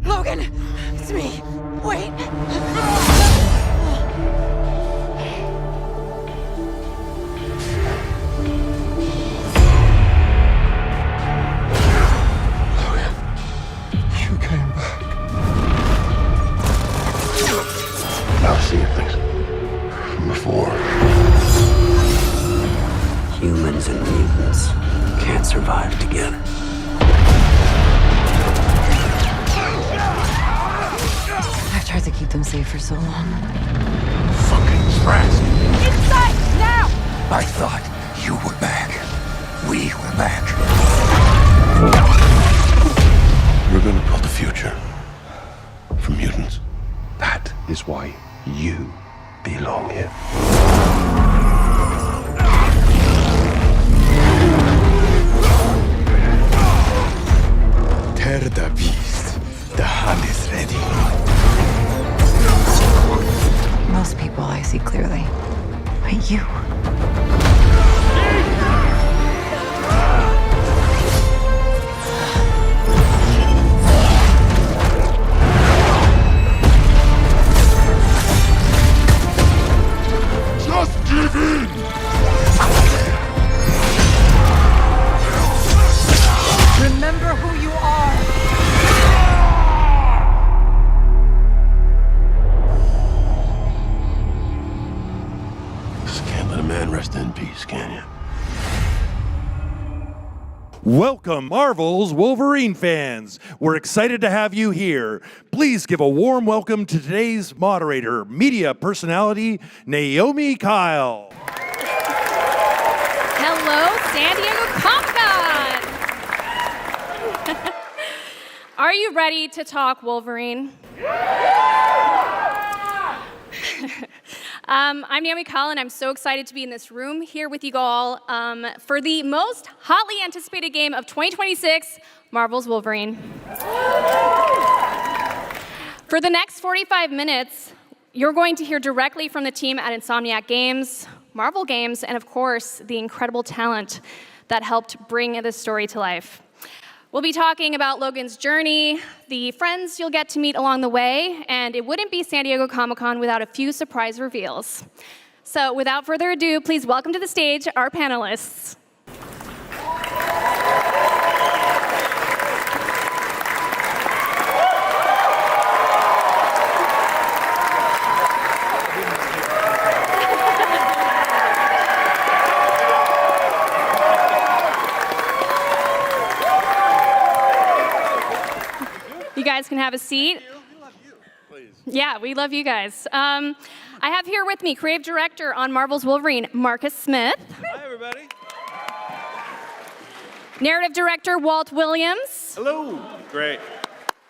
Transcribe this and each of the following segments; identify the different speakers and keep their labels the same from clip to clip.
Speaker 1: Logan! It's me! Wait!
Speaker 2: Logan, you came back. I've seen things from before.
Speaker 3: Humans and mutants can't survive together.
Speaker 1: I've tried to keep them safe for so long.
Speaker 2: Fucking stressed.
Speaker 1: Inside! Now!
Speaker 2: I thought you were back. We were back. We're gonna build a future for mutants. That is why you belong here. Tear the beast. The hunt is ready.
Speaker 1: Most people I see clearly. But you.
Speaker 2: Just give in!
Speaker 1: Remember who you are!
Speaker 2: Just can't let a man rest in peace, can you?
Speaker 4: Welcome, Marvel's Wolverine fans. We're excited to have you here. Please give a warm welcome to today's moderator, media personality, Naomi Kyle.
Speaker 5: Hello, San Diego Comic-Con! Are you ready to talk Wolverine? I'm Naomi Kyle, and I'm so excited to be in this room here with you all for the most hotly anticipated game of 2026, Marvel's Wolverine. For the next 45 minutes, you're going to hear directly from the team at Insomniac Games, Marvel Games, and of course, the incredible talent that helped bring this story to life. We'll be talking about Logan's journey, the friends you'll get to meet along the way, and it wouldn't be San Diego Comic-Con without a few surprise reveals. So without further ado, please welcome to the stage our panelists. You guys can have a seat.
Speaker 4: We love you, please.
Speaker 5: Yeah, we love you guys. I have here with me creative director on Marvel's Wolverine, Marcus Smith.
Speaker 4: Hi, everybody.
Speaker 5: Narrative director, Walt Williams.
Speaker 4: Hello. Great.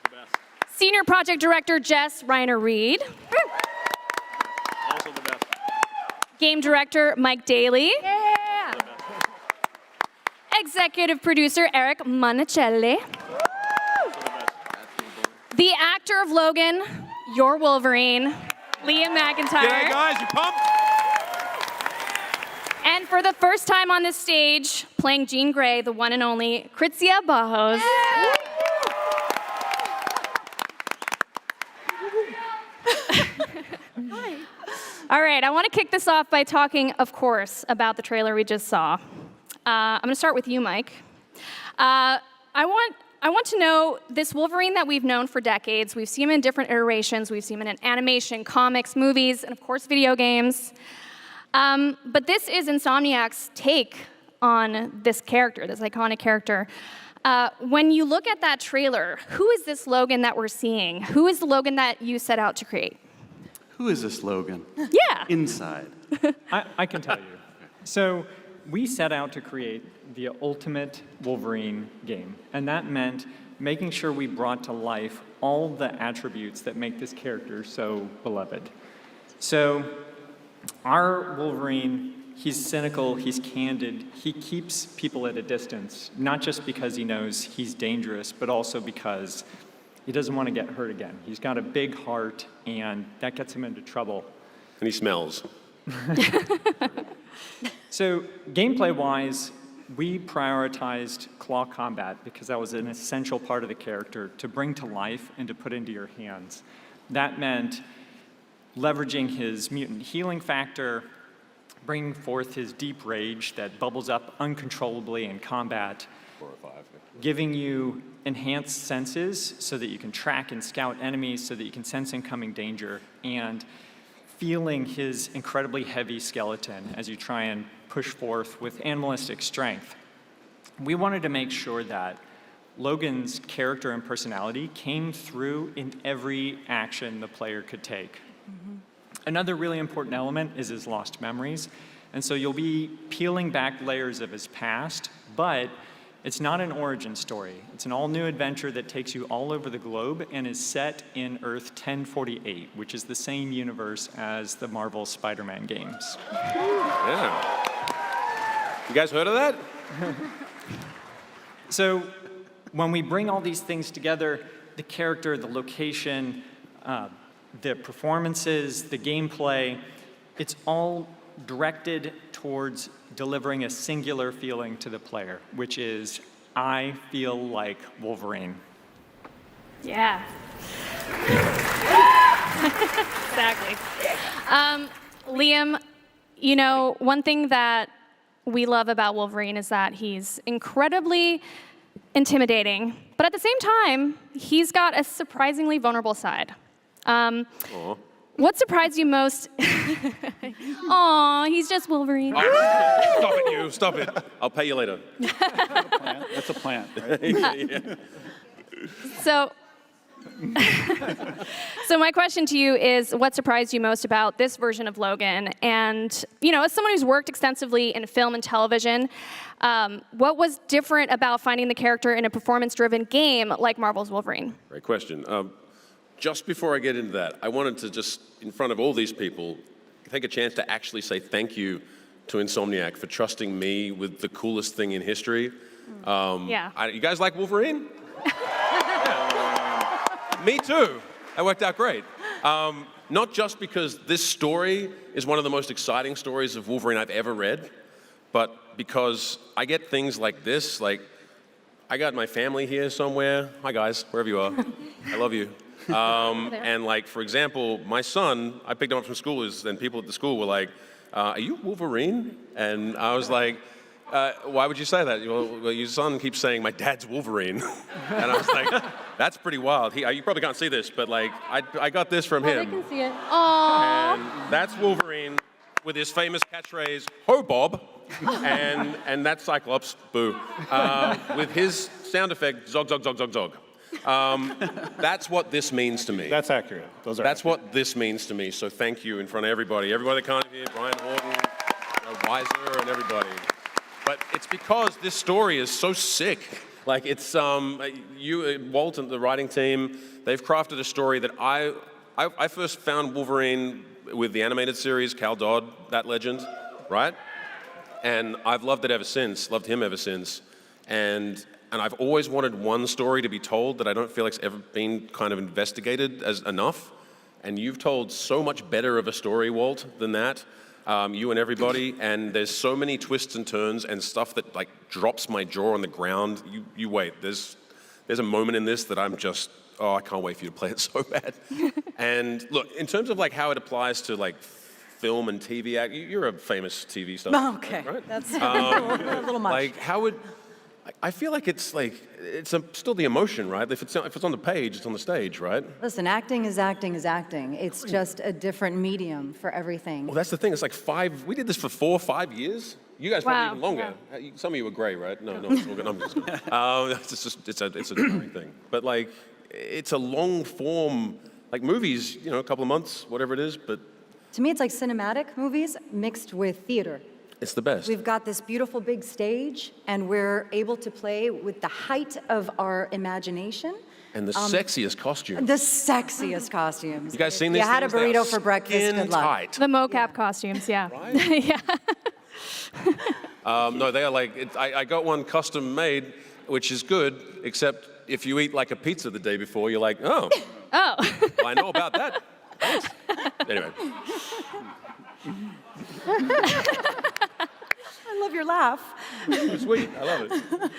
Speaker 4: The best.
Speaker 5: Senior project director, Jess Reiner Reed.
Speaker 4: Also the best.
Speaker 5: Game director, Mike Daly.
Speaker 1: Yeah!
Speaker 5: Executive producer, Eric Monicelli. The actor of Logan, your Wolverine, Liam McIntyre.
Speaker 4: Yeah, guys, you pumped?
Speaker 5: And for the first time on this stage, playing Jean Grey, the one and only, Kritzia Bajos.
Speaker 1: Yeah.
Speaker 5: All right, I want to kick this off by talking, of course, about the trailer we just saw. I'm going to start with you, Mike. I want to know this Wolverine that we've known for decades. We've seen him in different iterations. We've seen him in animation, comics, movies, and of course, video games. But this is Insomniac's take on this character, this iconic character. When you look at that trailer, who is this Logan that we're seeing? Who is the Logan that you set out to create?
Speaker 6: Who is this Logan?
Speaker 5: Yeah.
Speaker 6: Inside.
Speaker 7: I can tell you. So we set out to create the ultimate Wolverine game, and that meant making sure we brought to life all the attributes that make this character so beloved. So our Wolverine, he's cynical, he's candid, he keeps people at a distance, not just because he knows he's dangerous, but also because he doesn't want to get hurt again. He's got a big heart, and that gets him into trouble.
Speaker 2: And he smells.
Speaker 7: So gameplay-wise, we prioritized claw combat because that was an essential part of the character to bring to life and to put into your hands. That meant leveraging his mutant healing factor, bringing forth his deep rage that bubbles up uncontrollably in combat, giving you enhanced senses so that you can track and scout enemies, so that you can sense incoming danger, and feeling his incredibly heavy skeleton as you try and push forth with animalistic strength. We wanted to make sure that Logan's character and personality came through in every action the player could take. Another really important element is his lost memories. And so you'll be peeling back layers of his past, but it's not an origin story. It's an all-new adventure that takes you all over the globe and is set in Earth 1048, which is the same universe as the Marvel Spider-Man games.
Speaker 2: Yeah. You guys heard of that?
Speaker 7: So when we bring all these things together, the character, the location, the performances, the gameplay, it's all directed towards delivering a singular feeling to the player, which is, I feel like Wolverine.
Speaker 5: Yeah. Exactly. Liam, you know, one thing that we love about Wolverine is that he's incredibly intimidating, but at the same time, he's got a surprisingly vulnerable side. What surprised you most? Aw, he's just Wolverine.
Speaker 2: Stop it, you. Stop it. I'll pay you later.
Speaker 6: That's a plant, right?
Speaker 5: So my question to you is, what surprised you most about this version of Logan? And, you know, as someone who's worked extensively in film and television, what was different about finding the character in a performance-driven game like Marvel's Wolverine?
Speaker 2: Great question. Just before I get into that, I wanted to just, in front of all these people, take a chance to actually say thank you to Insomniac for trusting me with the coolest thing in history.
Speaker 5: Yeah.
Speaker 2: You guys like Wolverine? Me too. That worked out great. Not just because this story is one of the most exciting stories of Wolverine I've ever read, but because I get things like this, like, I got my family here somewhere. Hi guys, wherever you are. I love you. And like, for example, my son, I picked him up from school, and people at the school were like, are you Wolverine? And I was like, why would you say that? Well, your son keeps saying, my dad's Wolverine. And I was like, that's pretty wild. You probably can't see this, but like, I got this from him.
Speaker 5: They can see it. Aww.
Speaker 2: And that's Wolverine with his famous catchphrase, "Ho, Bob." And that's Cyclops, boo. With his sound effect, zog, zog, zog, zog, zog. That's what this means to me.
Speaker 6: That's accurate.
Speaker 2: That's what this means to me. So thank you in front of everybody. Everybody that can't hear, Brian Horton, Weiser, and everybody. But it's because this story is so sick. Like, it's you, Walt, and the writing team, they've crafted a story that I first found Wolverine with the animated series, Cal Dodd, that legend, right? And I've loved it ever since, loved him ever since. And I've always wanted one story to be told that I don't feel like's ever been kind of investigated as enough. And you've told so much better of a story, Walt, than that. You and everybody. And there's so many twists and turns and stuff that like drops my jaw on the ground. You wait. There's a moment in this that I'm just, I can't wait for you to play it so bad. And look, in terms of like how it applies to like film and TV act, you're a famous TV star.
Speaker 8: Oh, okay,
Speaker 2: right?
Speaker 8: that's a little much.
Speaker 2: Like, how would, I feel like it's still the emotion, right? If it's on the page, it's on the stage, right?
Speaker 8: Listen, acting is acting is acting. It's just a different medium for everything.
Speaker 2: Well, that's the thing. It's like we did this for 4 or 5 years. You guys probably even longer. Yeah. Some of you were gray, right? No, it's all good. I'm just it's a different thing. But like, it's a long form, like movies, you know, a couple of months, whatever it is, but.
Speaker 8: To me, it's like cinematic movies mixed with theater.
Speaker 2: It's the best.
Speaker 8: We've got this beautiful big stage, and we're able to play with the height of our imagination.
Speaker 2: And the sexiest costumes.
Speaker 8: The sexiest costumes.
Speaker 2: You guys seen these
Speaker 8: You had a
Speaker 2: things?
Speaker 8: burrito for breakfast, good luck.
Speaker 2: Tight.
Speaker 5: The mocap costumes, yeah.
Speaker 2: Right?
Speaker 5: Yeah.
Speaker 2: No, they are like, I got one custom made, which is good, except if you eat like a pizza the day before, you're like, oh.
Speaker 5: Oh.
Speaker 2: Well, I know about that. Thanks. Anyway.
Speaker 8: love your laugh.
Speaker 2: Sweet, I love it.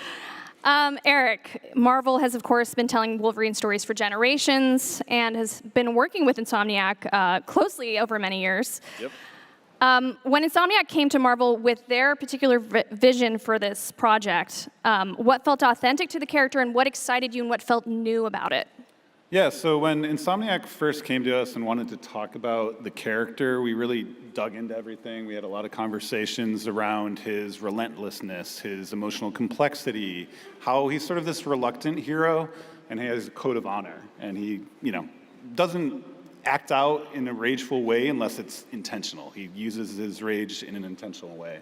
Speaker 5: Eric, Marvel has, of course, been telling Wolverine stories for generations and has been working with Insomniac closely over many years.
Speaker 2: Yep.
Speaker 5: When Insomniac came to Marvel with their particular vision for this project, what felt authentic to the character and what excited you and what felt new about it?
Speaker 6: Yeah, so when Insomniac first came to us and wanted to talk about the character, we really dug into everything. We had a lot of conversations around his relentlessness, his emotional complexity, how he's sort of this reluctant hero, and he has a code of honor. And he, doesn't act out in a rageful way unless it's intentional. He uses his rage in an intentional way.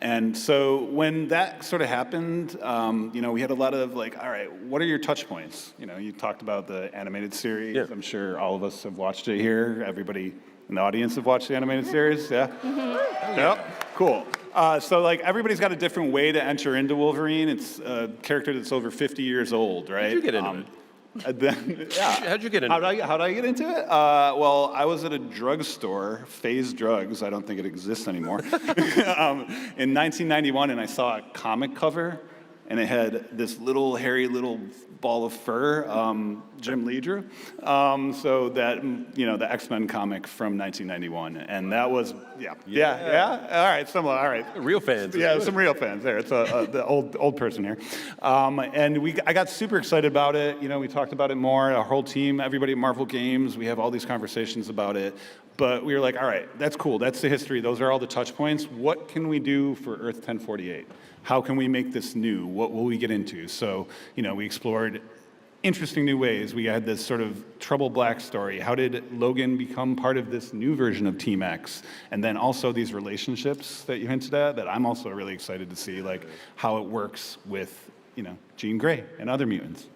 Speaker 6: And so when that sort of happened, we had a lot of like, all right, what are your touch points? You talked about the animated series.
Speaker 2: Yeah.
Speaker 6: I'm sure all of us have watched it here. Everybody in the audience have watched the animated series, yeah? Yep, cool. So like everybody's got a different way to enter into Wolverine. It's a character that's over 50 years old, right?
Speaker 2: How'd you get into it? How'd you get into it?
Speaker 6: How'd I get into it? Well, I was at a drugstore, Phase Drugs, I don't think it exists anymore, in 1991, and I saw a comic cover, and it had this little hairy little ball of fur, Jim Lee drew. So that, the X-Men comic from 1991, and that was, yeah. All right, similar. All right.
Speaker 2: Real fans.
Speaker 6: Yeah, some real fans there. It's the old person here, and I got super excited about it. We talked about it more. Our whole team, everybody at Marvel Games, we have all these conversations about it. But we were like, all right, that's cool. That's the history. Those are all the touch points. What can we do for Earth 1048? How can we make this new? What will we get into? So, we explored interesting new ways. We had this sort of Trouble Black story. How did Logan become part of this new version of Team X? And then also these relationships that you hinted at that I'm also really excited to see, like how it works with, Jean Grey and other mutants.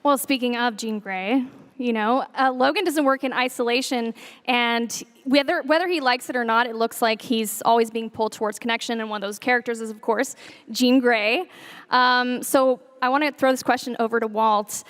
Speaker 5: Well, speaking of Jean Grey, Logan doesn't work in isolation, and whether he likes it or not, it looks like he's always being pulled towards connection, and one of those characters is, of course, Jean Grey. So I want to throw this question over to Walt.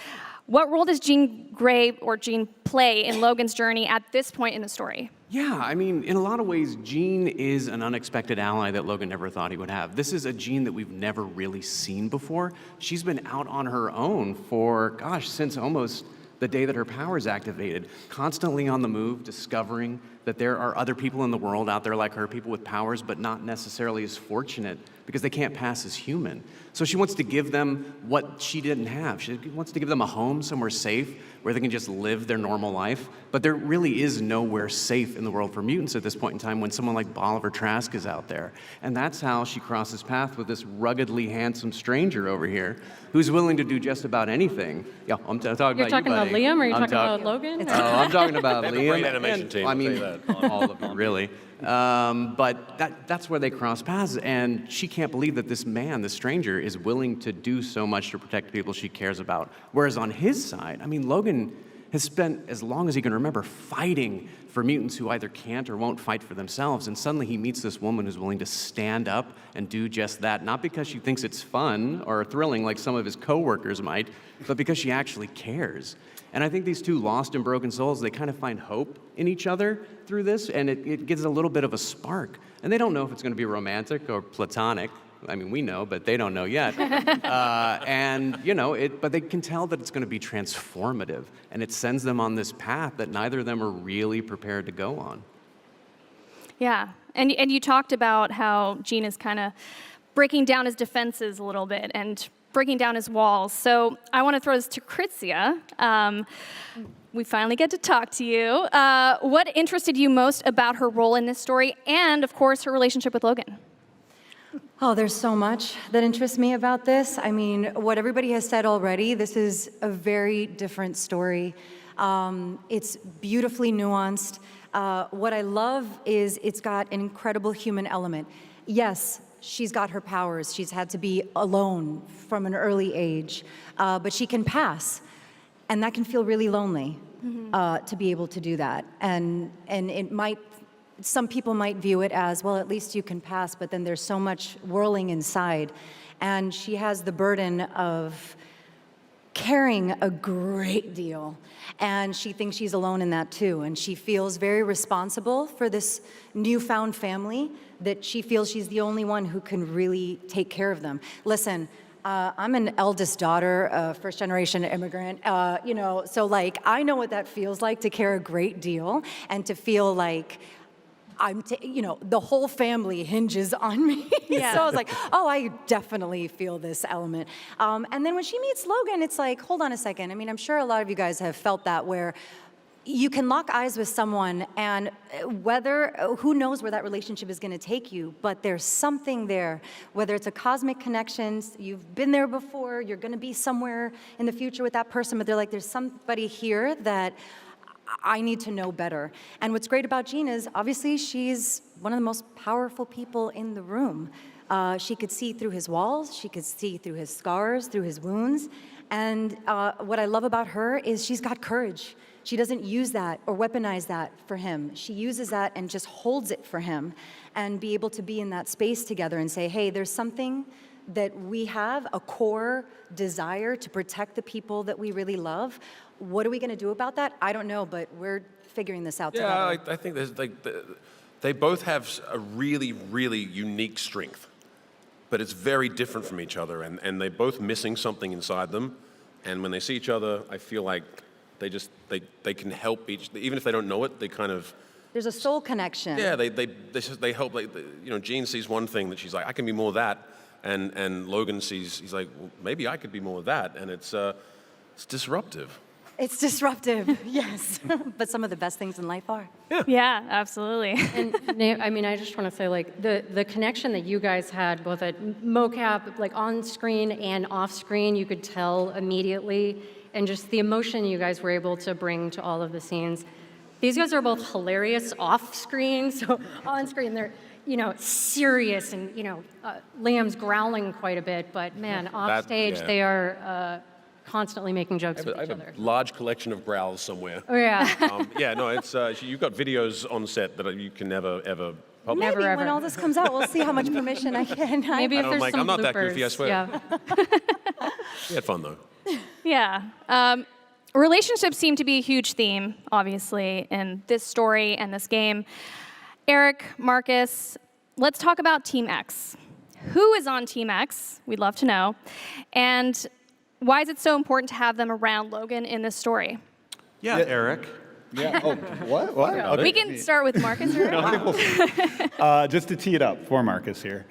Speaker 5: What role does Jean Grey or Jean play in Logan's journey at this point in the story?
Speaker 3: Yeah, in a lot of ways, Jean is an unexpected ally that Logan never thought he would have. This is a Jean that we've never really seen before. She's been out on her own for, since almost the day that her powers activated, constantly on the move, discovering that there are other people in the world out there like her, people with powers, but not necessarily as fortunate because they can't pass as human. So she wants to give them what she didn't have. She wants to give them a home somewhere safe where they can just live their normal life. But there really is nowhere safe in the world for mutants at this point in time when someone like Bolivar Trask is out there. And that's how she crosses paths with this ruggedly handsome stranger over here who's willing to do just about anything. Yeah, I'm talking about you,
Speaker 9: You're talking about
Speaker 3: buddy.
Speaker 9: Liam, or are you talking about Logan?
Speaker 3: Oh, I'm talking about
Speaker 2: They have a
Speaker 3: Liam.
Speaker 2: great animation team, I'll tell you that.
Speaker 3: All of you, really. But that's where they cross paths, and she can't believe that this man, this stranger, is willing to do so much to protect the people she cares about. Whereas on his side, Logan has spent as long as he can remember fighting for mutants who either can't or won't fight for themselves, and suddenly he meets this woman who's willing to stand up and do just that, not because she thinks it's fun or thrilling like some of his coworkers might, but because she actually cares. And I think these two lost and broken souls, they kind of find hope in each other through this, and it gives a little bit of a spark. And they don't know if it's going to be romantic or platonic. We know, but they don't know yet. But they can tell that it's going to be transformative, and it sends them on this path that neither of them are really prepared to go on.
Speaker 5: Yeah, and you talked about how Jean is kind of breaking down his defenses a little bit and breaking down his walls. So I want to throw this to Kritzia. We finally get to talk to you. What interested you most about her role in this story and, of course, her relationship with Logan?
Speaker 8: Oh, there's so much that interests me about this. What everybody has said already, this is a very different story. It's beautifully nuanced. What I love is it's got an incredible human element. Yes, she's got her powers. She's had to be alone from an early age, but she can pass, and that can feel really lonely to be able to do that. And it might. Some people might view it as, well, at least you can pass, but then there's so much whirling inside. And she has the burden of caring a great deal. And she thinks she's alone in that too. And she feels very responsible for this newfound family, that she feels she's the only one who can really take care of them. Listen, I'm an eldest daughter, first generation immigrant, so like I know what that feels like to care a great deal and to feel like the whole family hinges on me.
Speaker 5: Yeah.
Speaker 8: So I was like, oh, I definitely feel this element. And then when she meets Logan, it's like, hold on a second. I mean, I'm sure a lot of you guys have felt that where you can lock eyes with someone and who knows where that relationship is going to take you, but there's something there, whether it's a cosmic connection, you've been there before, you're going to be somewhere in the future with that person, but they're like, there's somebody here that I need to know better. And what's great about Jean is, obviously, she's one of the most powerful people in the room. She could see through his walls, she could see through his scars, through his wounds, and what I love about her is she's got courage. She doesn't use that or weaponize that for him. She uses that and just holds it for him and be able to be in that space together and say, hey, there's something that we have, a core desire to protect the people that we really love. What are we going to do about that? I don't know, but we're figuring this out together.
Speaker 2: Yeah, I think there's they both have a really, really unique strength, but it's very different from each other, and they're both missing something inside them. And when they see each other, I feel like they can help each, even if they don't know it, they kind of.
Speaker 8: There's a soul connection.
Speaker 2: Yeah, they help. Like, Jean sees one thing that she's like, I can be more of that, and Logan he's like, well, maybe I could be more of that, and it's disruptive.
Speaker 8: It's disruptive, yes. But some of the best things in life are.
Speaker 5: Yeah, absolutely.
Speaker 9: And I mean, I just want to say, like, the connection that you guys had, both at mocap, like on screen and off screen, you could tell immediately, and just the emotion you guys were able to bring to all of the scenes. These guys are both hilarious off screen, so on screen they're, serious, and Liam's growling quite a bit, but man, off stage they are constantly making jokes with
Speaker 2: I
Speaker 9: each
Speaker 2: have
Speaker 9: other.
Speaker 2: a large collection of growls somewhere.
Speaker 9: Oh yeah.
Speaker 2: It's you've got videos on set that you can never ever publish.
Speaker 8: Maybe
Speaker 9: Never,
Speaker 8: when
Speaker 9: ever.
Speaker 8: all this comes out, we'll see how much permission I can.
Speaker 9: Maybe if there's some
Speaker 2: I'm not
Speaker 9: bloopers.
Speaker 2: that goofy, I swear.
Speaker 9: Yeah.
Speaker 2: We had fun though.
Speaker 5: Yeah. Relationships seem to be a huge theme, obviously, in this story and this game. Eric, Marcus, let's talk about Team X. Who is on Team X? We'd love to know. And why is it so important to have them around Logan in this story?
Speaker 3: Yeah, Eric.
Speaker 6: Yeah. Oh, what? Okay.
Speaker 5: We can start with Marcus.
Speaker 6: Just to tee it up for Marcus here.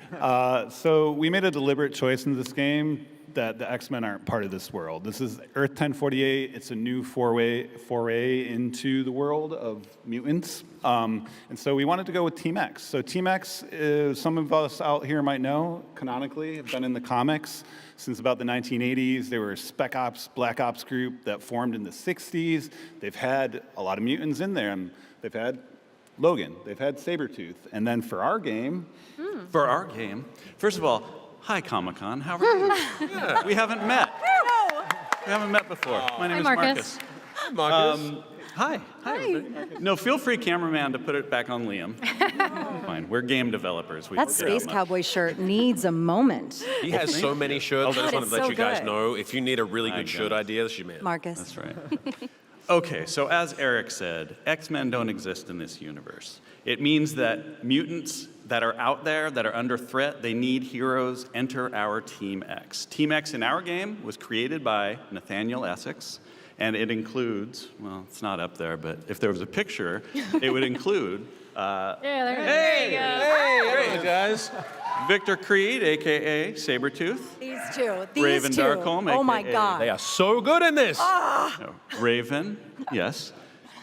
Speaker 6: So we made a deliberate choice in this game that the X-Men aren't part of this world. This is Earth 1048. It's a new foray into the world of mutants. And so we wanted to go with Team X. So Team X, some of us out here might know, canonically, have been in the comics since about the 1980s. They were a Spec Ops, Black Ops group that formed in the 60s. They've had a lot of mutants in there. And they've had Logan. They've had Sabretooth. And then for our game...
Speaker 3: First of all, hi, Comic-Con. How are you? We haven't met. We haven't met before. My name is
Speaker 9: Marcus.
Speaker 3: Marcus. Hi. Everybody. No, feel free, cameraman, to put it back on Liam. Fine. We're game developers.
Speaker 8: That Space Cowboy shirt needs a moment.
Speaker 2: He has so many shirts. I just want to let
Speaker 8: so
Speaker 2: you guys
Speaker 8: good.
Speaker 2: know, if you need a really good shirt idea, this is your man.
Speaker 8: Marcus.
Speaker 3: That's right. Okay, so as Eric said, X-Men don't exist in this universe. It means that mutants that are out there, that are under threat, they need heroes. Enter our Team X. Team X in our game was created by Nathaniel Essex, and it includes, well, it's not up there, but if there was a picture, it would include...
Speaker 2: Hey, guys.
Speaker 3: Victor Creed, a.k.a. Sabretooth.
Speaker 8: These two.
Speaker 3: Raven Darkholme,
Speaker 8: Oh my
Speaker 3: AKA.
Speaker 8: God.
Speaker 2: They are so good in this.
Speaker 3: No, Raven, yes.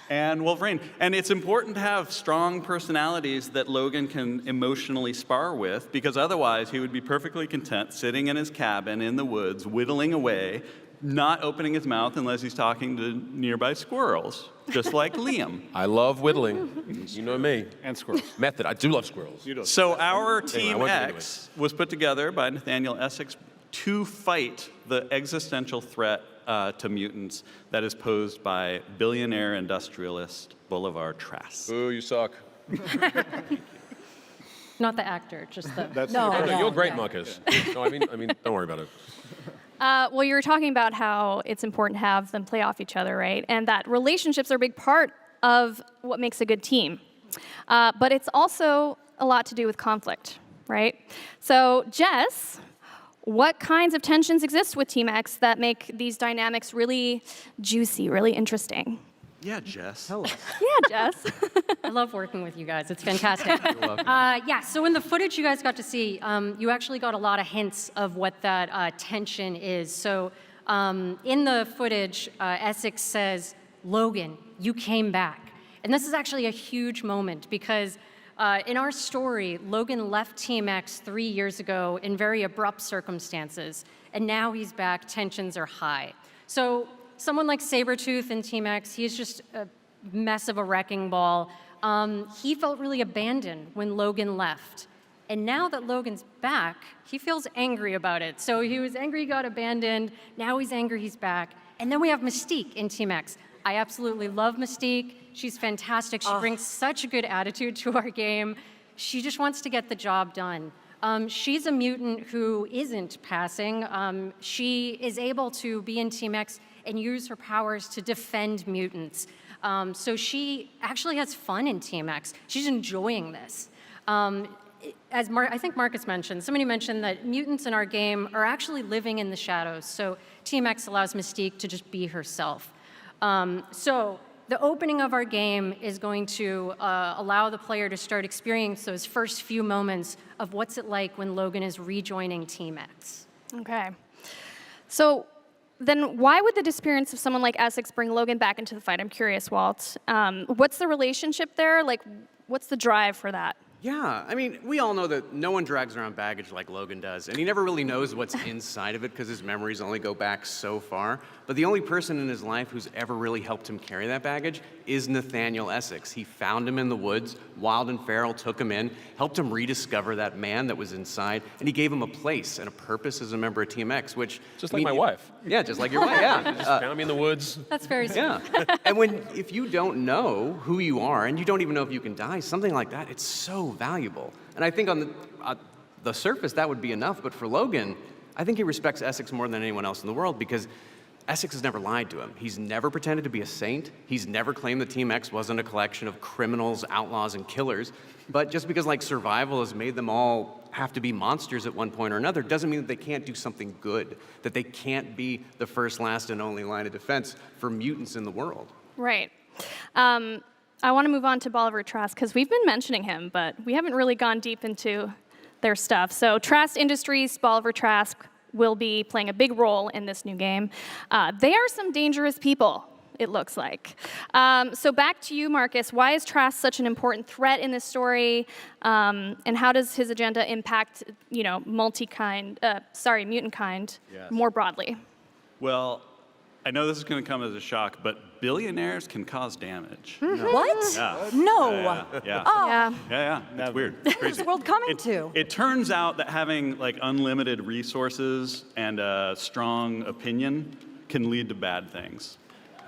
Speaker 3: And Wolverine. And it's important to have strong personalities that Logan can emotionally spar with, because otherwise he would be perfectly content sitting in his cabin in the woods, whittling away, not opening his mouth unless he's talking to nearby squirrels, just like Liam.
Speaker 2: I love whittling. You know me.
Speaker 6: And squirrels.
Speaker 2: Method. I do love squirrels.
Speaker 3: So our
Speaker 2: Anyway,
Speaker 3: Team
Speaker 2: I won't get into
Speaker 3: X was put together by Nathaniel Essex to fight the existential threat to mutants that is posed by billionaire industrialist Boulevard Trask.
Speaker 2: Ooh, you suck.
Speaker 9: Not the actor, just the.
Speaker 8: No,
Speaker 2: No,
Speaker 8: no,
Speaker 2: you're great,
Speaker 8: no.
Speaker 2: Marcus. No, I mean, don't worry about it.
Speaker 5: Well, you were talking about how it's important to have them play off each other, right? And that relationships are a big part of what makes a good team. But it's also a lot to do with conflict, right? So, Jess, what kinds of tensions exist with Team X that make these dynamics really juicy, really interesting?
Speaker 3: Yeah, Jess.
Speaker 5: Yeah, Jess.
Speaker 9: I love working with you guys. It's fantastic. Yeah, so in the footage you guys got to see, you actually got a lot of hints of what that tension is. So in the footage, Essex says, "Logan, you came back." And this is actually a huge moment because in our story, Logan left Team X 3 years ago in very abrupt circumstances, and now he's back, tensions are high. So someone like Sabretooth in Team X, he's just a mess of a wrecking ball. He felt really abandoned when Logan left. And now that Logan's back, he feels angry about it. So he was angry he got abandoned, now he's angry he's back. And then we have Mystique in Team X. I absolutely love Mystique. She's fantastic. She brings such a good attitude to our game. She just wants to get the job done. She's a mutant who isn't passing. She is able to be in Team X and use her powers to defend mutants. So she actually has fun in Team X. She's enjoying this. As I think Marcus mentioned, somebody mentioned that mutants in our game are actually living in the shadows. So Team X allows Mystique to just be herself. So the opening of our game is going to allow the player to start experiencing those first few moments of what's it like when Logan is rejoining Team X.
Speaker 5: Okay. So then why would the disappearance of someone like Essex bring Logan back into the fight? I'm curious, Walt. What's the relationship there? Like, what's the drive for that?
Speaker 3: Yeah, I mean, we all know that no one drags around baggage like Logan does, and he never really knows what's inside of it because his memories only go back so far. But the only person in his life who's ever really helped him carry that baggage is Nathaniel Essex. He found him in the woods, Wild and Feral took him in, helped him rediscover that man that was inside, and he gave him a place and a purpose as a member of Team X, which...
Speaker 2: Just like my wife.
Speaker 3: Yeah, just like your wife, yeah.
Speaker 2: Just found me in the woods.
Speaker 9: That's very sweet.
Speaker 3: Yeah, and if you don't know who you are, and you don't even know if you can die, something like that, it's so valuable. And I think on the surface, that would be enough, but for Logan, I think he respects Essex more than anyone else in the world because Essex has never lied to him. He's never pretended to be a saint. He's never claimed that Team X wasn't a collection of criminals, outlaws, and killers. But just because survival has made them all have to be monsters at one point or another doesn't mean that they can't do something good, that they can't be the first, last, and only line of defense for mutants in the world.
Speaker 5: Right. I want to move on to Bolivar Trask because we've been mentioning him, but we haven't really gone deep into their stuff. So Trask Industries, Bolivar Trask, will be playing a big role in this new game. They are some dangerous people, it looks like. So back to you, Marcus. Why is Trask such an important threat in this story? And how does his agenda impact, mutant kind more broadly?
Speaker 10: Well, I know this is going to come as a shock, but billionaires can cause damage.
Speaker 8: What?
Speaker 10: Yeah.
Speaker 8: No.
Speaker 10: Yeah.
Speaker 8: Oh.
Speaker 5: Yeah.
Speaker 10: It's weird.
Speaker 8: Where's
Speaker 10: Crazy.
Speaker 8: the world coming to?
Speaker 10: It turns out that having unlimited resources and a strong opinion can lead to bad things.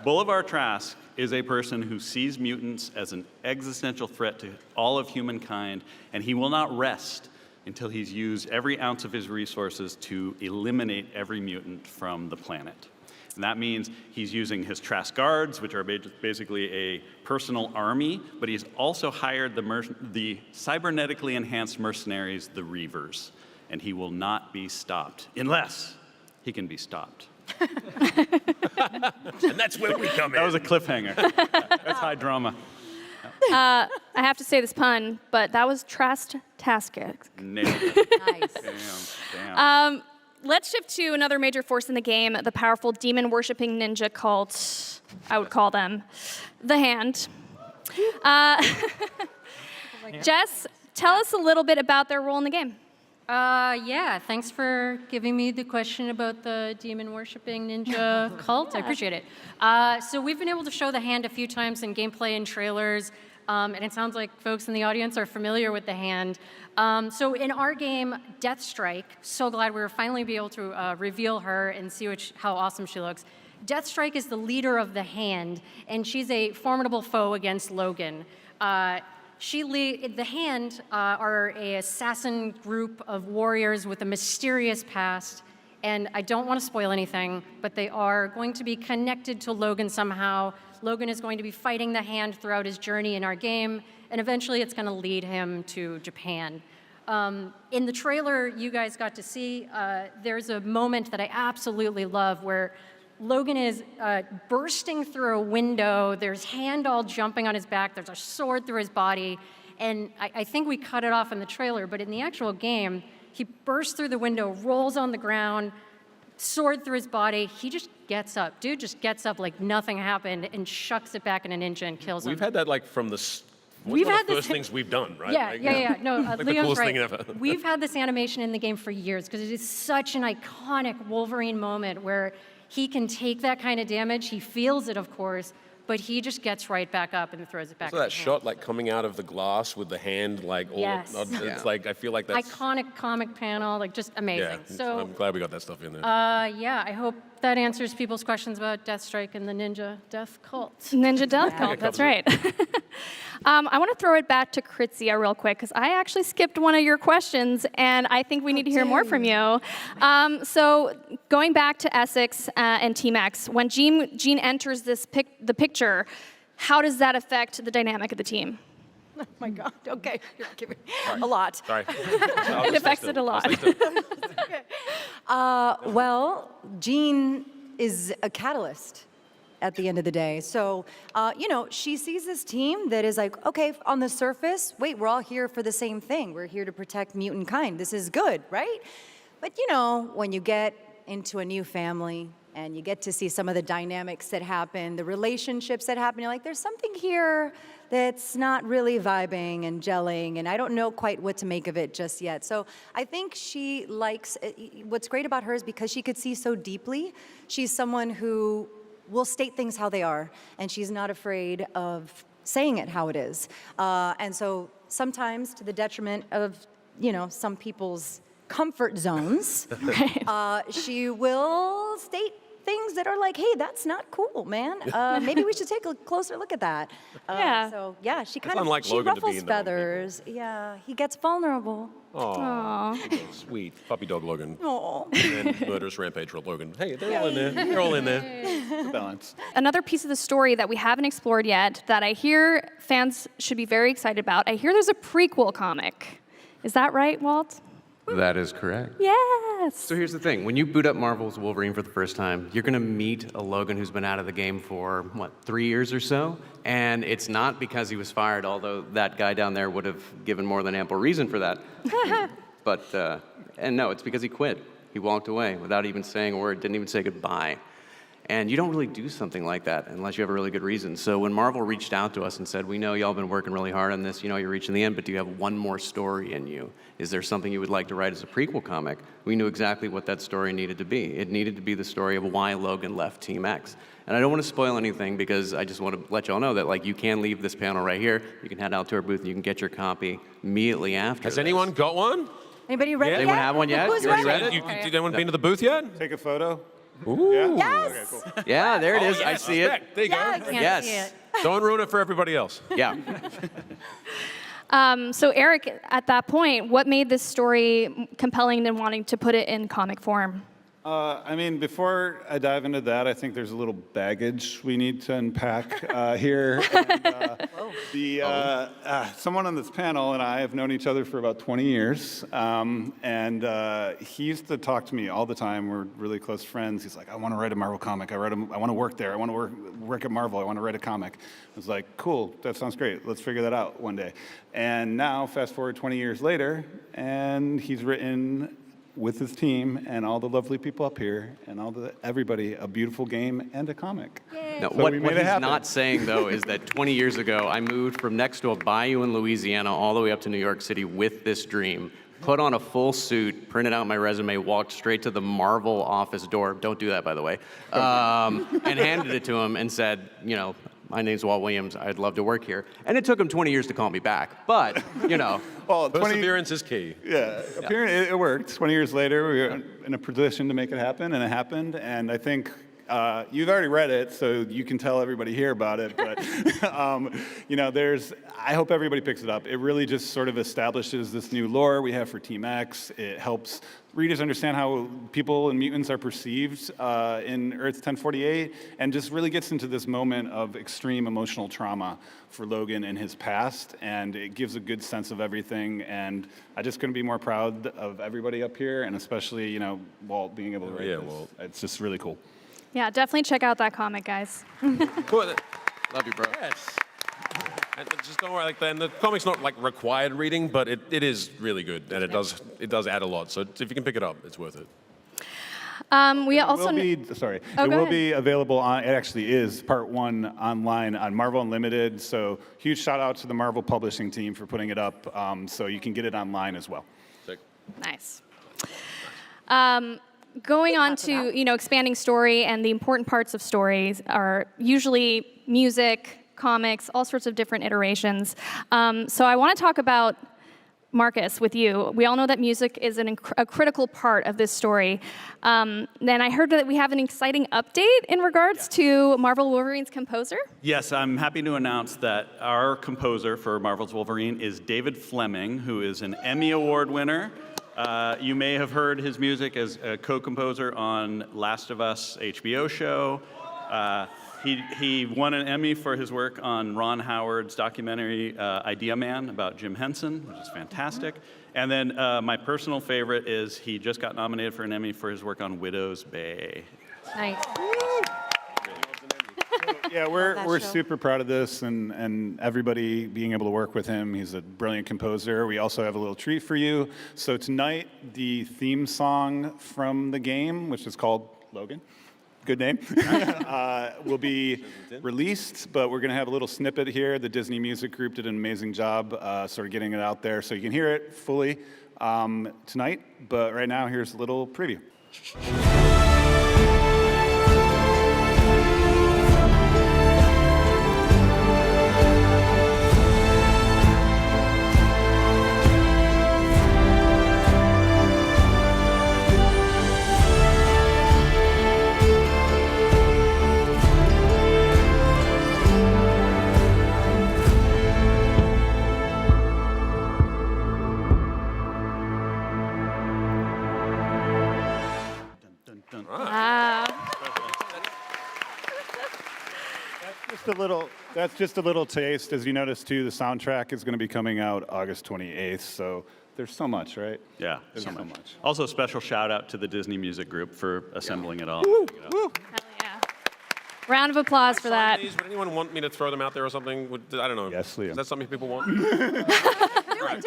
Speaker 10: Bolivar Trask is a person who sees mutants as an existential threat to all of humankind, and he will not rest until he's used every ounce of his resources to eliminate every mutant from the planet. And that means he's using his Trask Guards, which are basically a personal army, but he's also hired the cybernetically enhanced mercenaries, the Reavers. And he will not be stopped, unless he can be stopped.
Speaker 2: And that's where we come in.
Speaker 10: That was a cliffhanger. That's high drama.
Speaker 5: I have to say this pun, but that was Trask-tastic.
Speaker 10: Nailed it.
Speaker 8: Nice.
Speaker 10: Damn.
Speaker 5: Let's shift to another major force in the game, the powerful demon-worshipping ninja cult, I would call them, the Hand. Jess, tell us a little bit about their role in the game.
Speaker 9: Yeah, thanks for giving me the question about the demon-worshipping ninja cult. I appreciate it. So we've been able to show the Hand a few times in gameplay and trailers, and it sounds like folks in the audience are familiar with the Hand. So in our game, Deathstrike, so glad we were finally be able to reveal her and see how awesome she looks. Deathstrike is the leader of the Hand, and she's a formidable foe against Logan. The Hand are an assassin group of warriors with a mysterious past, And I don't want to spoil anything, but they are going to be connected to Logan somehow. Logan is going to be fighting the hand throughout his journey in our game, and eventually it's going to lead him to Japan. In the trailer you guys got to see, there's a moment that I absolutely love where Logan is bursting through a window, there's hand all jumping on his back, there's a sword through his body, and I think we cut it off in the trailer, but in the actual game, he bursts through the window, rolls on the ground, sword through his body. He just gets up. Dude just gets up like nothing happened and shucks it back in a ninja and kills him.
Speaker 2: We've had that like from the
Speaker 9: We've
Speaker 2: one
Speaker 9: had
Speaker 2: of the
Speaker 9: this-
Speaker 2: first things we've done, right?
Speaker 9: Yeah,
Speaker 2: Like,
Speaker 9: yeah. No,
Speaker 2: like the
Speaker 9: Leon's
Speaker 2: coolest
Speaker 9: right.
Speaker 2: thing ever.
Speaker 9: We've had this animation in the game for years because it is such an iconic Wolverine moment where he can take that kind of damage. He feels it, of course, but he just gets right back up and throws it back.
Speaker 2: So
Speaker 9: in
Speaker 2: that
Speaker 9: his hand.
Speaker 2: shot, like coming out of the glass with the hand, like all,
Speaker 9: Yes.
Speaker 2: it's like I feel like that's
Speaker 9: Iconic comic panel, like just amazing.
Speaker 2: yeah.
Speaker 9: So,
Speaker 2: I'm glad we got that stuff in there.
Speaker 9: yeah, I hope that answers people's questions about Deathstrike and the Ninja Death Cult.
Speaker 5: Ninja Death Cult, that's right. I want to throw it back to Kritzia real quick because I actually skipped one of your questions and I think we need to hear more from you. So going back to Essex and Team X, when Jean enters the picture, how does that affect the dynamic of the team?
Speaker 8: Oh my God, okay, you're giving a lot.
Speaker 2: Sorry.
Speaker 5: It affects it a lot.
Speaker 8: Well, Jean is a catalyst at the end of the day. So, she sees this team that is like, okay, on the surface, wait, we're all here for the same thing. We're here to protect mutant kind. This is good, right? But, when you get into a new family and you get to see some of the dynamics that happen, the relationships that happen, you're like, there's something here that's not really vibing and gelling, and I don't know quite what to make of it just yet. So I think she likes, what's great about her is because she could see so deeply, she's someone who will state things how they are, and she's not afraid of saying it how it is. And so sometimes to the detriment of, some people's comfort zones, she will state things that are like, hey, that's not cool, man. Maybe we should take a closer look at that.
Speaker 5: Yeah.
Speaker 8: So yeah, she kind
Speaker 2: unlike
Speaker 8: of, she
Speaker 2: Logan to be
Speaker 8: ruffles
Speaker 2: in the wrong
Speaker 8: feathers. Yeah, he gets vulnerable.
Speaker 2: Oh, sweet puppy dog Logan.
Speaker 8: Aw.
Speaker 2: And murderous rampage Logan. Hey, they're all in there. They're all in there.
Speaker 6: It's a balance.
Speaker 5: Another piece of the story that we haven't explored yet that I hear fans should be very excited about, I hear there's a prequel comic. Is that right, Walt?
Speaker 3: That is correct.
Speaker 5: Yes.
Speaker 3: So here's the thing. When you boot up Marvel's Wolverine for the first time, you're going to meet a Logan who's been out of the game for, 3 years or so? And it's not because he was fired, although that guy down there would have given more than ample reason for that. And no, it's because he quit. He walked away without even saying a word, didn't even say goodbye. And you don't really do something like that unless you have a really good reason. So when Marvel reached out to us and said, we know y'all been working really hard on this, you're reaching the end, but do you have one more story in you? Is there something you would like to write as a prequel comic? We knew exactly what that story needed to be. It needed to be the story of why Logan left Team X. And I don't want to spoil anything because I just want to let y'all know that you can leave this panel right here. You can head out to our booth and you can get your copy immediately after.
Speaker 2: Has
Speaker 3: this.
Speaker 2: anyone got one?
Speaker 8: Anybody ready yet?
Speaker 3: Anyone have one yet?
Speaker 8: Who's
Speaker 3: You already
Speaker 8: ready?
Speaker 3: read it?
Speaker 2: Did anyone been to the booth yet?
Speaker 6: Take a photo.
Speaker 2: Ooh.
Speaker 8: Yes.
Speaker 3: Yeah, there it is. I see it.
Speaker 2: There you
Speaker 8: Yeah, I
Speaker 2: go.
Speaker 8: can't
Speaker 3: Yes.
Speaker 8: see it.
Speaker 2: Don't ruin it for everybody else.
Speaker 3: Yeah.
Speaker 5: So Eric, at that point, what made this story compelling and wanting to put it in comic form?
Speaker 6: Before I dive into that, I think there's a little baggage we need to unpack here. And, someone on this panel and I have known each other for about 20 years, and he used to talk to me all the time. We're really close friends. He's like, I want to write a Marvel comic. I want to work there. I want to work at Marvel. I want to write a comic. I was like, cool, that sounds great. Let's figure that out one day. And now, fast forward 20 years later, and he's written with his team and all the lovely people up here and everybody a beautiful game and a comic.
Speaker 3: No,
Speaker 6: So
Speaker 3: what
Speaker 6: we made it
Speaker 3: he's
Speaker 6: happen.
Speaker 3: not saying, though, is that 20 years ago, I moved from next to a bayou in Louisiana all the way up to New York City with this dream, put on a full suit, printed out my resume, walked straight to the Marvel office door. Don't do that, by the way. And handed it to him and said, my name's Walt Williams. I'd love to work here. And it took him 20 years to call me back. But,
Speaker 6: Well, 20,
Speaker 2: Perseverance is key.
Speaker 6: yeah, apparently it worked. 20 years later, we were in a position to make it happen, and it happened. And I think You've already read it, so you can tell everybody here about it. But I hope everybody picks it up. It really just sort of establishes this new lore we have for Team X. It helps readers understand how people and mutants are perceived in Earth 1048, and just really gets into this moment of extreme emotional trauma for Logan in his past, and it gives a good sense of everything. And I just couldn't be more proud of everybody up here, and especially Walt being able to write this. Walt. It's just really cool.
Speaker 5: Yeah, definitely check out that comic, guys.
Speaker 2: Cool.
Speaker 11: Love you, bro.
Speaker 2: Yes. And just don't worry, and the comic's not required reading, but it is really good, and it does add a lot. So if you can pick it up, it's worth it.
Speaker 5: We also
Speaker 6: it will be available on. It actually is part 1 online on Marvel Unlimited. So huge shout out to the Marvel publishing team for putting it up. So you can get it online as well.
Speaker 2: Sick.
Speaker 5: Nice. Going on to expanding story, and the important parts of stories are usually music, comics, all sorts of different iterations. So I want to talk about Marcus with you. We all know that music is a critical part of this story. Then I heard that we have an exciting update in regards to Marvel Wolverine's composer.
Speaker 10: Yes, I'm happy to announce that our composer for Marvel's Wolverine is David Fleming, who is an Emmy Award winner. You may have heard his music as a co-composer on Last of Us HBO show. He won an Emmy for his work on Ron Howard's documentary Idea Man about Jim Henson, which is fantastic. And then my personal favorite is he just got nominated for an Emmy for his work on Widow's Bay.
Speaker 9: Nice.
Speaker 6: Yeah, we're super proud of this, and everybody being able to work with him. He's a brilliant composer. We also have a little treat for you. So tonight, the theme song from the game, which is called Logan, good name, will be released, but we're going to have a little snippet here. The Disney Music Group did an amazing job sort of getting it out there, so you can hear it fully tonight. But right now, here's a little preview. That's just a little taste. As you notice, too, the soundtrack is going to be coming out August 28th. So there's so much, right?
Speaker 10: Yeah,
Speaker 6: there's
Speaker 10: so much. Also, special shout out to the Disney Music Group for assembling it all.
Speaker 5: Woo, woo. Hell yeah. Round of applause for that.
Speaker 2: Would anyone want me to throw them out there or something? I don't know.
Speaker 6: Yes, Liam.
Speaker 2: Is that something people want?
Speaker 9: Do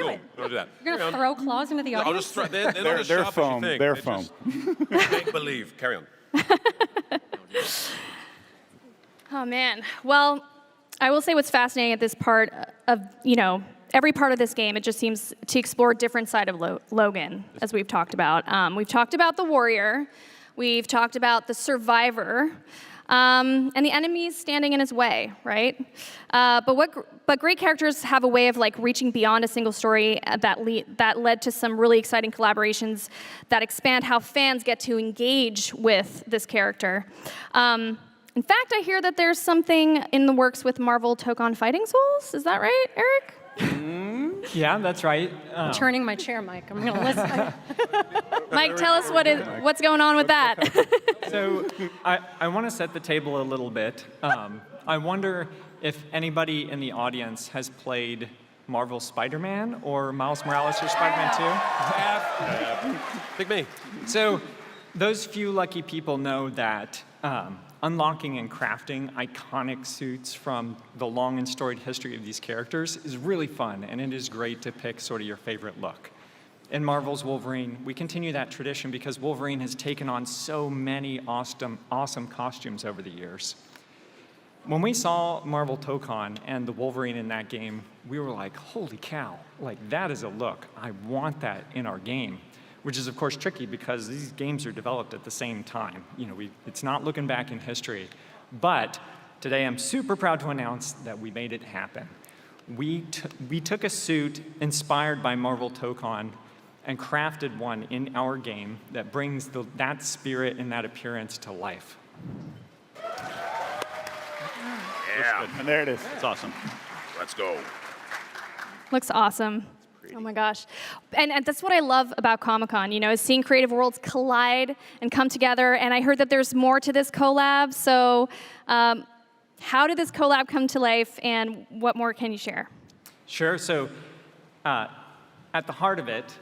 Speaker 9: it.
Speaker 2: We'll do that.
Speaker 9: You're going to throw claws into the audience?
Speaker 2: I'll just throw. They're not as
Speaker 6: they're
Speaker 2: sharp
Speaker 6: foam.
Speaker 2: as you think.
Speaker 6: They're foam.
Speaker 2: Make believe. Carry on.
Speaker 5: Oh, man. Well, I will say what's fascinating at this part of, every part of this game, it just seems to explore a different side of Logan, as we've talked about. We've talked about the warrior. We've talked about the survivor. And the enemies standing in his way, right? But great characters have a way of reaching beyond a single story that led to some really exciting collaborations that expand how fans get to engage with this character. In fact, I hear that there's something in the works with Marvel Tokon Fighting Souls. Is that right, Eric?
Speaker 7: Yeah, that's right.
Speaker 9: I'm turning my chair, Mike. I'm going to listen.
Speaker 5: Mike, tell us what's going on with that.
Speaker 7: So I want to set the table a little bit. I wonder if anybody in the audience has played Marvel Spider-Man or Miles Morales or Spider-Man 2?
Speaker 2: Pick me.
Speaker 7: So those few lucky people know that unlocking and crafting iconic suits from the long and storied history of these characters is really fun, and it is great to pick sort of your favorite look. In Marvel's Wolverine, we continue that tradition because Wolverine has taken on so many awesome costumes over the years. When we saw Marvel Tokon and the Wolverine in that game, we were like, holy cow, that is a look. I want that in our game. Which is, of course, tricky because these games are developed at the same time. It's not looking back in history. But today I'm super proud to announce that we made it happen. We took a suit inspired by Marvel Tokon and crafted one in our game that brings that spirit and that appearance to life.
Speaker 2: Yeah.
Speaker 6: And there it is.
Speaker 10: It's awesome.
Speaker 2: Let's go.
Speaker 5: Looks awesome. Oh my gosh. And that's what I love about Comic-Con, is seeing creative worlds collide and come together. And I heard that there's more to this collab. So how did this collab come to life, and what more can you share?
Speaker 7: Sure. So at the heart of it,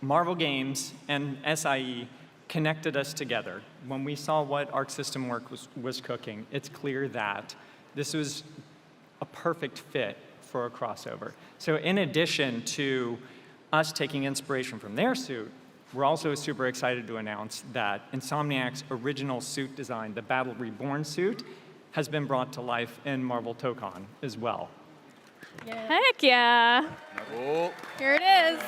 Speaker 7: Marvel Games and SIE connected us together. When we saw what Arc System Works was cooking, it's clear that this was a perfect fit for a crossover. So in addition to us taking inspiration from their suit, we're also super excited to announce that Insomniac's original suit design, the Battle Reborn suit, has been brought to life in Marvel Tokon as well.
Speaker 5: Heck yeah.
Speaker 2: Oh.
Speaker 5: Here it is.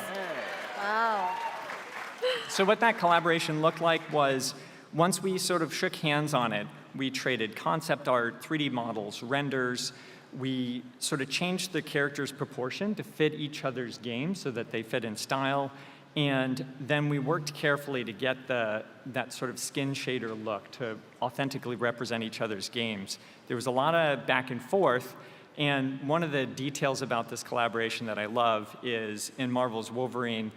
Speaker 7: So what that collaboration looked like was, once we sort of shook hands on it, we traded concept art, 3D models, renders. We sort of changed the characters' proportion to fit each other's game so that they fit in style. And then we worked carefully to get that sort of skin shader look to authentically represent each other's games. There was a lot of back and forth. And one of the details about this collaboration that I love is in Marvel's Wolverine,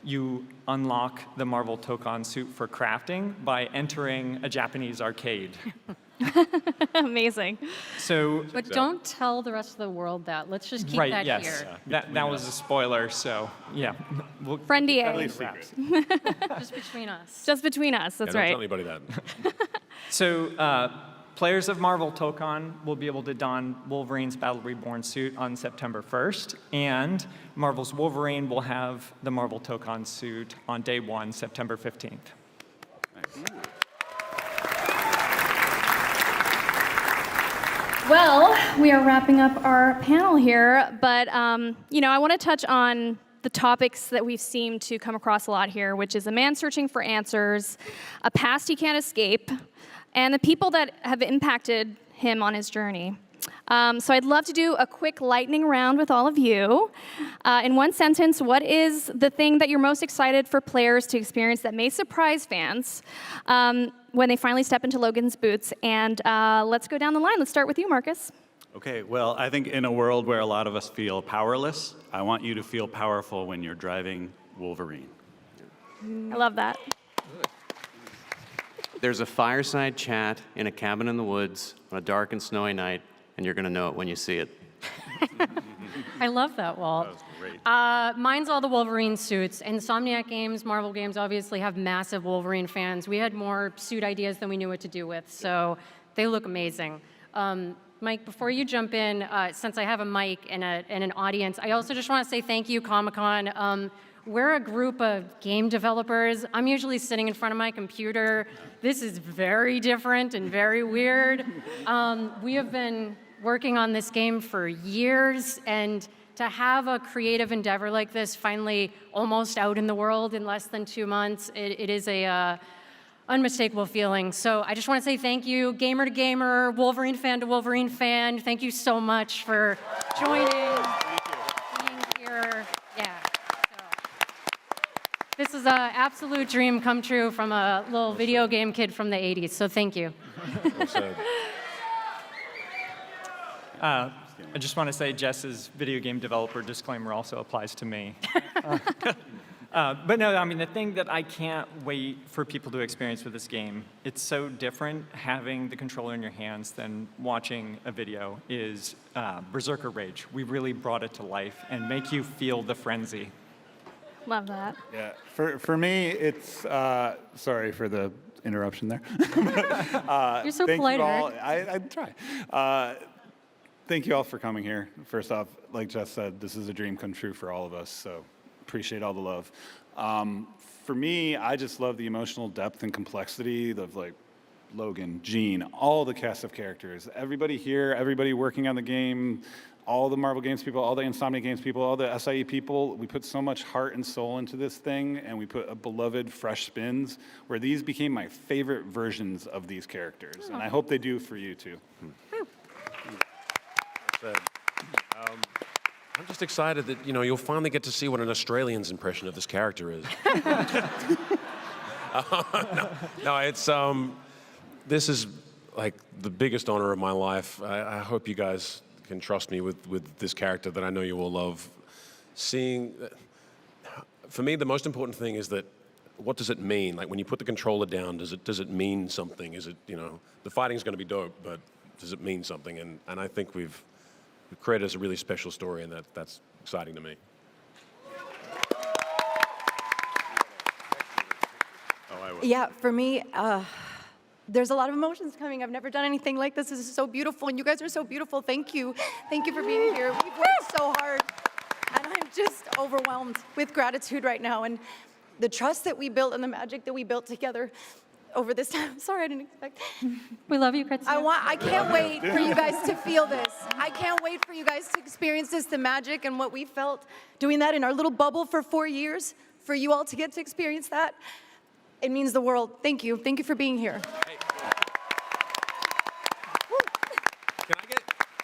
Speaker 7: you unlock the Marvel Tokon suit for crafting by entering a Japanese arcade.
Speaker 5: Amazing.
Speaker 7: So,
Speaker 9: But don't tell the rest of the world that. Let's just keep that
Speaker 7: yes.
Speaker 9: here.
Speaker 7: That was a spoiler, so yeah. We'll
Speaker 5: Friendly
Speaker 7: keep that
Speaker 5: A.
Speaker 7: under wraps.
Speaker 9: Just between us.
Speaker 5: Just between us, that's
Speaker 2: Don't
Speaker 5: right.
Speaker 2: tell anybody that.
Speaker 7: So players of Marvel Tokon will be able to don Wolverine's Battle Reborn suit on September 1st, and Marvel's Wolverine will have the Marvel Tokon suit on day 1, September 15th.
Speaker 5: Well, we are wrapping up our panel here, but I want to touch on the topics that we've seemed to come across a lot here, which is a man searching for answers, a past he can't escape, and the people that have impacted him on his journey. So I'd love to do a quick lightning round with all of you. In one sentence, what is the thing that you're most excited for players to experience that may surprise fans when they finally step into Logan's boots? And let's go down the line. Let's start with you, Marcus.
Speaker 10: Okay, well, I think in a world where a lot of us feel powerless, I want you to feel powerful when you're driving Wolverine.
Speaker 5: I love that.
Speaker 3: There's a fireside chat in a cabin in the woods on a dark and snowy night, and you're going to know it when you see it.
Speaker 9: I love that, Walt.
Speaker 10: That was great.
Speaker 9: Mine's all the Wolverine suits. Insomniac Games, Marvel Games obviously have massive Wolverine fans. We had more suit ideas than we knew what to do with, so they look amazing. Mike, before you jump in, since I have a mic and an audience, I also just want to say thank you, Comic-Con. We're a group of game developers. I'm usually sitting in front of my computer. This is very different and very weird. We have been working on this game for years, and to have a creative endeavor like this finally almost out in the world in less than 2 months, it is a unmistakable feeling. So I just want to say thank you, gamer to gamer, Wolverine fan to Wolverine fan. Thank you so much for joining, being here. Yeah. This is an absolute dream come true from a little video game kid from the 80s, so thank you.
Speaker 2: Well said.
Speaker 7: I just want to say Jess's video game developer disclaimer also applies to me. But no, I mean, the thing that I can't wait for people to experience with this game, it's so different having the controller in your hands than watching a video, is Berserker Rage. We really brought it to life and make you feel the frenzy.
Speaker 5: Love that.
Speaker 6: Yeah, for me, it's, sorry for the interruption there.
Speaker 9: You're so
Speaker 6: Thank
Speaker 9: polite,
Speaker 6: you all.
Speaker 9: Eric.
Speaker 6: I try. Thank you all for coming here. First off, like Jess said, this is a dream come true for all of us, so appreciate all the love. For me, I just love the emotional depth and complexity of like Logan, Jean, all the cast of characters. Everybody here, everybody working on the game, all the Marvel Games people, all the Insomnia Games people, all the SIE people, we put so much heart and soul into this thing, and we put a beloved fresh spins where these became my favorite versions of these characters. And I hope they do for you too.
Speaker 2: I'm just excited that you'll finally get to see what an Australian's impression of this character is. No, it's this is like the biggest honor of my life. I hope you guys can trust me with this character that I know you all love. For me, the most important thing is that what does it mean? Like when you put the controller down, does it mean something? Is it, the fighting's going to be dope, but does it mean something? And I think we've created a really special story, and that's exciting to me.
Speaker 8: Yeah, for me, there's a lot of emotions coming. I've never done anything like this. This is so beautiful, and you guys are so beautiful. Thank you. Thank you for being here. We've worked so hard, and I'm just overwhelmed with gratitude right now. And the trust that we built and the magic that we built together over this time. I'm sorry, I didn't expect.
Speaker 9: We love you, Kretsia.
Speaker 8: I can't wait for you guys to feel this. I can't wait for you guys to experience this, the magic and what we felt doing that in our little bubble for 4 years. For you all to get to experience that, it means the world. Thank you. Thank you for being here.
Speaker 2: Hey.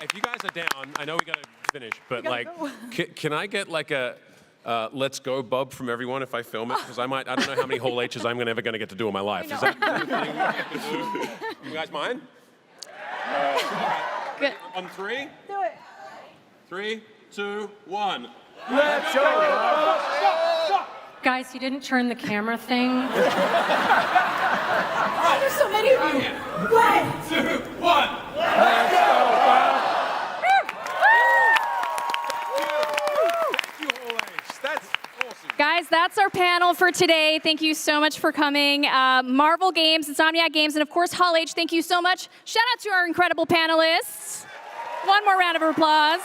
Speaker 2: If you guys are down, I know we got to finish, but like, can I get like a let's go bub from everyone if I film it? Because I don't know how many whole H's I'm ever going to get to do in my life. Is that the thing I get to do? You guys mind?
Speaker 5: Good.
Speaker 2: On 3?
Speaker 8: Do it.
Speaker 2: 3, 2, 1.
Speaker 6: Let's go!
Speaker 9: Guys, you didn't turn the camera thing.
Speaker 8: Oh, there's so many of you.
Speaker 2: 1, 2, 1.
Speaker 6: Let's go, Bob!
Speaker 2: Thank you, whole H. That's awesome.
Speaker 5: Guys, that's our panel for today. Thank you so much for coming. Marvel Games, Insomniac Games, and of course, Hall H, thank you so much. Shout out to our incredible panelists. One more round of applause.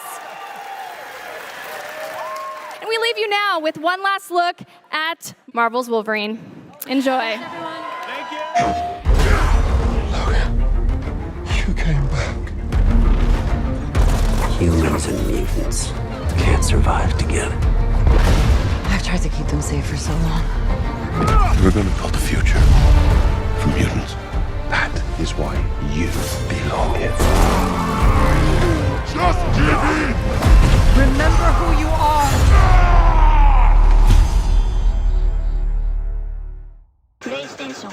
Speaker 5: And we leave you now with one last look at Marvel's Wolverine. Enjoy.
Speaker 2: Thank you.
Speaker 11: You came back. Humans and mutants can't survive together.
Speaker 1: I've tried to keep them safe for so long.
Speaker 11: We're gonna build a future for mutants. That is why you belong here. Just give in!
Speaker 8: Remember who you are.
Speaker 12: PlayStation